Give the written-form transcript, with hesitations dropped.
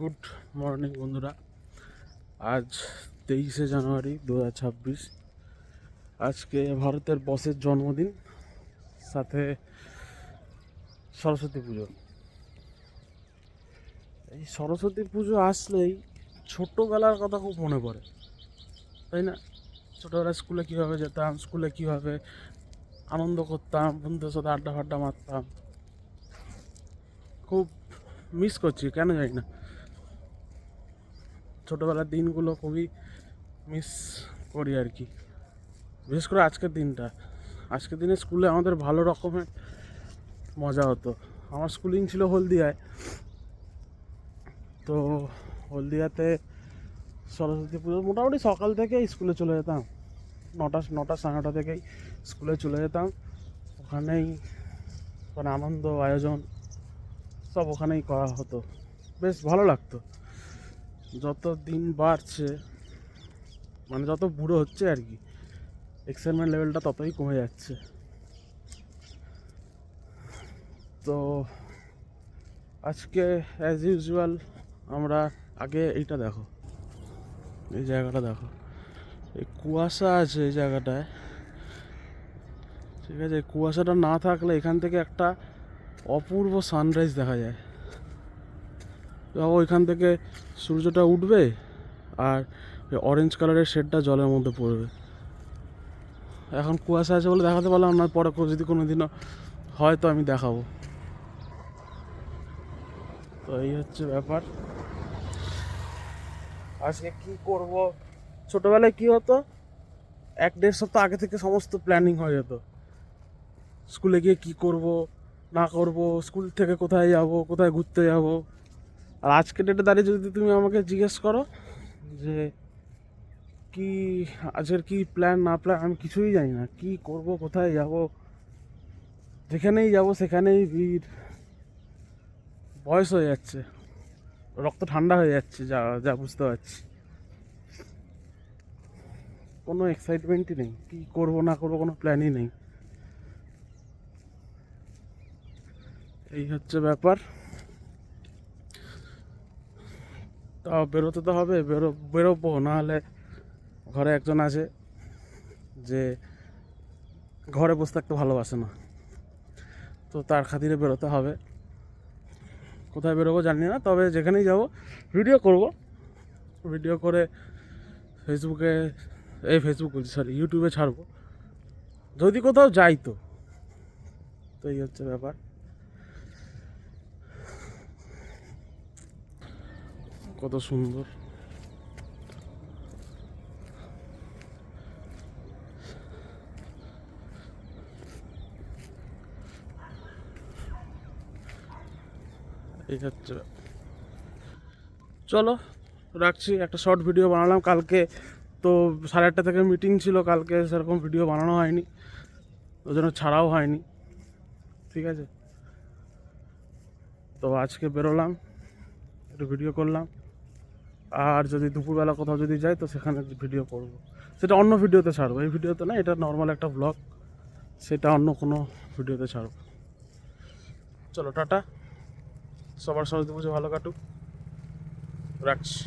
Good morning বন্ধুরা। আজ 23শে জানুয়ারি 2026। আজকে ভারতের বসের জন্মদিন, সাথে সরস্বতী পুজো। এই সরস্বতী পুজো আসলেই ছোটোবেলার কথা খুব মনে পড়ে, তাই না? ছোটোবেলায় স্কুলে কীভাবে যেতাম, স্কুলে কীভাবে আনন্দ করতাম, বন্ধুদের সাথে আড্ডা ফাড্ডা মারতাম। খুব মিস করছি, কেন জানি না। ছোটোবেলার দিনগুলো খুবই মিস করি আর কি। বিশেষ করে আজকের দিনে স্কুলে আমাদের ভালো রকমের মজা হতো। আমার স্কুলিং ছিল হলদিয়ায়, তো হলদিয়াতে সরস্বতী পুজো মোটামুটি সকাল থেকে স্কুলে চলে যেতাম। নটা 9:30 থেকেই স্কুলে চলে যেতাম। ওখানে আনন্দ আয়োজন সব ওখানেই করা হতো। বেশ ভালো লাগতো। যত দিন বাড়ছে, মানে যত বুড়ো হচ্ছে আর কি, এক্সাইটমেন্ট লেভেলটা ততই কমে যাচ্ছে। তো আজকে অ্যাজ ইউজুয়াল আমরা এইটা দেখো, এই জায়গাটা দেখো, এই কুয়াশা আছে এই জায়গাটায়, ঠিক আছে? কুয়াশাটা না থাকলে এখান থেকে একটা অপূর্ব সানরাইজ দেখা যায়। ওইখান থেকে সূর্যটা উঠবে আর অরেঞ্জ কালারের শেডটা জলের মধ্যে পড়বে। এখন কুয়াশা আছে বলে দেখাতে পারলাম না, পরে যদি কোনো দিনও হয় তো আমি দেখাবো। তো এই হচ্ছে ব্যাপার। আজকে কি করব, ছোটবেলায় কি হতো, 1-1.5 সপ্তাহ আগে থেকে সমস্ত প্ল্যানিং হয়ে যেত। স্কুলে গিয়ে কি করব না করব, স্কুল থেকে কোথায় যাব, কোথায় ঘুরতে যাব। আর আজকে ডেটে দাঁড়িয়ে যদি তুমি আমাকে জিজ্ঞেস করো যে কি আজকের কি প্ল্যান না প্ল্যান, আমি কিছুই জানি না। কি করব, কোথায় যাব, যেখানেই যাব সেখানেই ভিড়। বয়স হয়ে যাচ্ছে, রক্ত ঠান্ডা হয়ে যাচ্ছে, যা যা বুঝতে পারছি। কোনো এক্সাইটমেন্টই নেই, কি করব না করব কোনো প্ল্যানই নেই। এই হচ্ছে ব্যাপার। তাও বেরোতে তো হবে, বেরোবো, নাহলে ঘরে একজন আছে যে ঘরে বসে থাকতে ভালোবাসে না, তো তার খাতিরে বেরোতে হবে। কোথায় বেরোবো জানি না, তবে যেখানেই যাব ভিডিও করব। ভিডিও করে ফেসবুক বলছি, সরি, ইউটিউবে ছাড়বো যদি কোথাও যাই। তো এই হচ্ছে ব্যাপার। কত সুন্দর, এই হচ্ছে। চলো রাখছি, একটা শর্ট ভিডিও বানালাম কালকে। তো 8:30 থেকে মিটিং ছিল, কালকে সেরকম ভিডিও বানানো হয়নি, ওই জন্য ছাড়াও হয়নি, ঠিক আছে? তো আজকে বেরোলাম, একটু ভিডিও করলাম। আর যদি দুপুরবেলা কোথাও যদি যাই তো সেখানে ভিডিও করব, সেটা অন্য ভিডিওতে ছাড়বো। এই ভিডিওতে না, এটা নর্মাল একটা ব্লগ, সেটা অন্য কোনো ভিডিওতে ছাড়বো। চলো টাটা, সবার সরস্বতী পুজো ভালো কাটুক, রাখছি।